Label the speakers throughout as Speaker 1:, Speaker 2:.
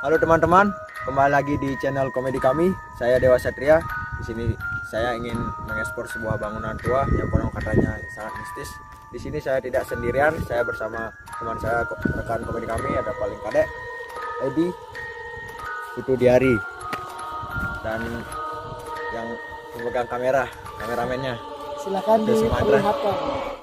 Speaker 1: Halo teman-teman, kembali lagi di channel komedi kami. Saya Dewa Satria. Di sini saya ingin mengekspor sebuah bangunan tua yang konon katanya sangat mistis. Di sini saya tidak sendirian, saya bersama teman saya, rekan komedi kami, ada paling kadek, Edi, Putu Diari, dan yang memegang kameramennya.
Speaker 2: Silakan diperlihatkan.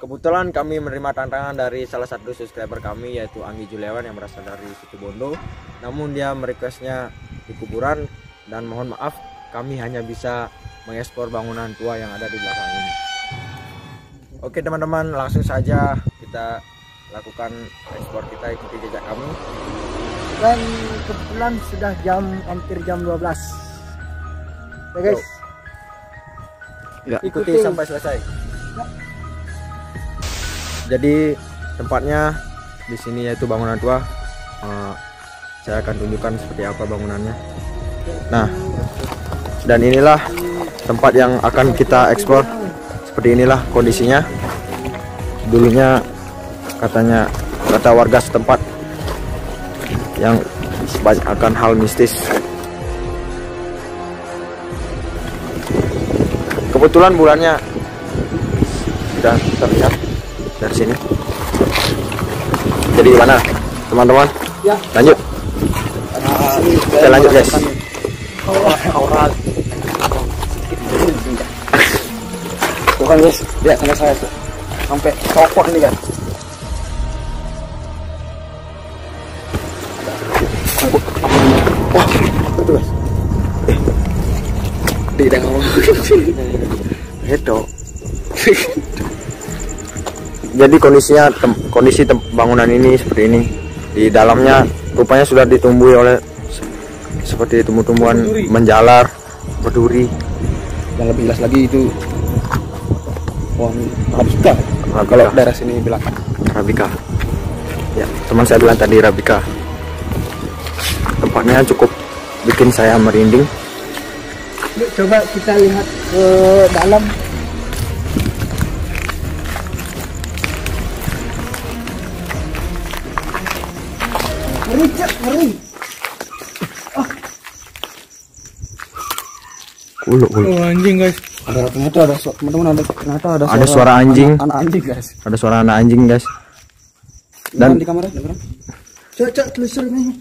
Speaker 1: Kebetulan kami menerima tantangan dari salah satu subscriber kami, yaitu Anggi Juliawan yang berasal dari Situbondo. Namun dia merequestnya di kuburan, dan mohon maaf kami hanya bisa mengekspor bangunan tua yang ada di belakang ini. Oke teman-teman, langsung saja kita lakukan ekspor kita, ikuti jejak kami.
Speaker 2: Dan kebetulan sudah hampir jam 12. Ya guys.
Speaker 1: Ya, ikuti sampai selesai. Ya. Jadi tempatnya di sini yaitu bangunan tua. Saya akan tunjukkan seperti apa bangunannya. Nah, dan inilah tempat yang akan kita ekspor. Seperti inilah kondisinya. Dulunya kata warga setempat yang banyak akan hal mistis. Kebetulan bulannya sudah terlihat dari sini. Jadi gimana teman-teman?
Speaker 2: Ya.
Speaker 1: Lanjut. Kita lanjut guys.
Speaker 2: Bukan guys, lihat sama saya tuh. Sampai copot ini kan. Wah, itu guys. Tidak ngomong.
Speaker 1: Itu. Jadi kondisi bangunan ini seperti ini. Di dalamnya rupanya sudah ditumbuhi oleh seperti tumbuh-tumbuhan menjalar, berduri.
Speaker 3: Yang lebih jelas lagi itu pohon Arabica. Kalau daerah sini bilang
Speaker 1: Arabica. Ya, teman saya bilang tadi Arabica. Tempatnya cukup bikin saya merinding.
Speaker 2: Yuk, coba kita lihat ke dalam. Ngeri, Cak, ngeri.
Speaker 1: Kulu.
Speaker 3: oh, anjing guys. Ternyata ada
Speaker 1: Suara anjing.
Speaker 3: Anak anjing guys.
Speaker 1: Ada suara anak anjing guys. Dan
Speaker 3: di kamar
Speaker 2: Cak, telusur ini.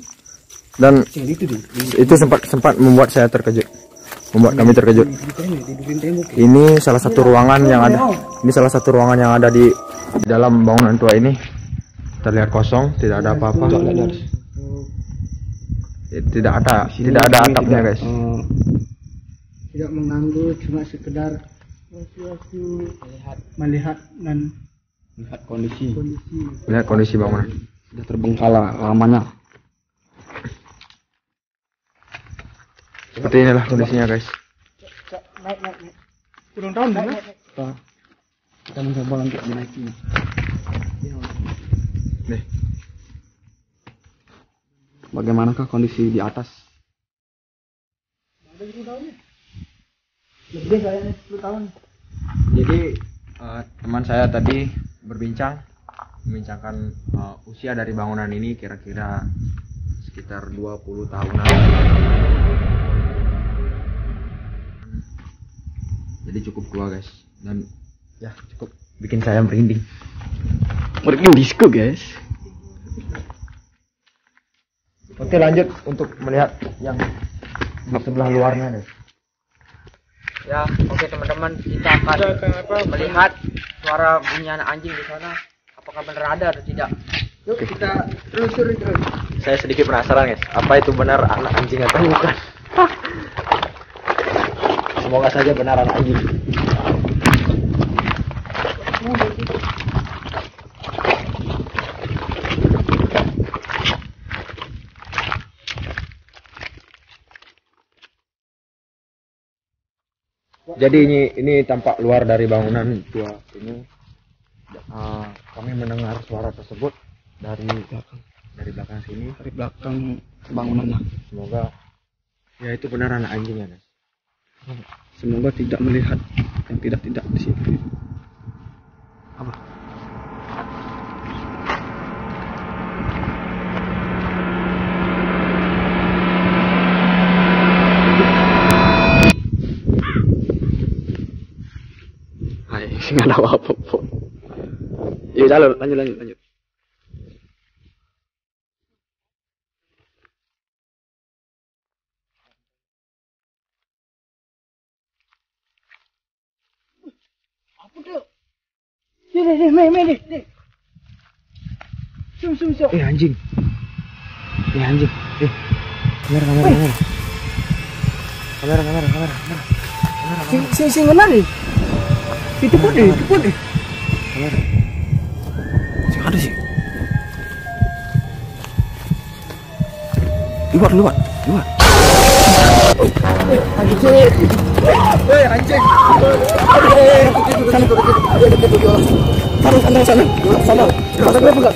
Speaker 1: Dan itu sempat membuat saya terkejut. Membuat kami terkejut. Ini salah satu ruangan yang ada. Ini salah satu ruangan yang ada di dalam bangunan tua ini. Terlihat kosong, tidak ada apa-apa. Tidak ada atapnya guys.
Speaker 2: Tidak mengganggu, cuma sekedar melihat
Speaker 1: kondisi bangunan.
Speaker 3: Sudah terbengkalai lamanya.
Speaker 1: Seperti inilah kondisinya guys.
Speaker 2: naik.
Speaker 3: Kurang tahun kan? Kita mencoba untuk menaikinya.
Speaker 1: Nih.
Speaker 3: Bagaimanakah kondisi di atas?
Speaker 2: Lebih kayaknya 10 tahun.
Speaker 1: Jadi teman saya tadi membincangkan usia dari bangunan ini kira-kira sekitar 20 tahunan. Jadi cukup tua guys, dan ya cukup bikin saya merinding.
Speaker 3: Mereka disco guys.
Speaker 1: Oke, lanjut untuk melihat yang di sebelah luarnya guys. Ya, oke teman-teman, kita akan melihat suara bunyi anak anjing di sana. Apakah benar ada atau tidak?
Speaker 2: Yuk kita telusuri terus.
Speaker 1: Saya sedikit penasaran guys, apa itu benar anak anjing atau bukan? Semoga saja benar anak anjing. Jadi ini tampak luar dari bangunan tua ini. Kami mendengar suara tersebut dari belakang sini.
Speaker 3: Dari belakang bangunannya.
Speaker 1: Semoga ya itu benar anak anjing ya guys.
Speaker 3: Semoga tidak melihat yang tidak di situ. Apa? apa. Iya, jalan, lanjut.
Speaker 2: Nih. Sum.
Speaker 3: Anjing. Kamera.
Speaker 2: Sing lari. Itu pun deh.
Speaker 3: Kamera. Ada sih. Luar. Anjing. Sana. Kalau gue buka.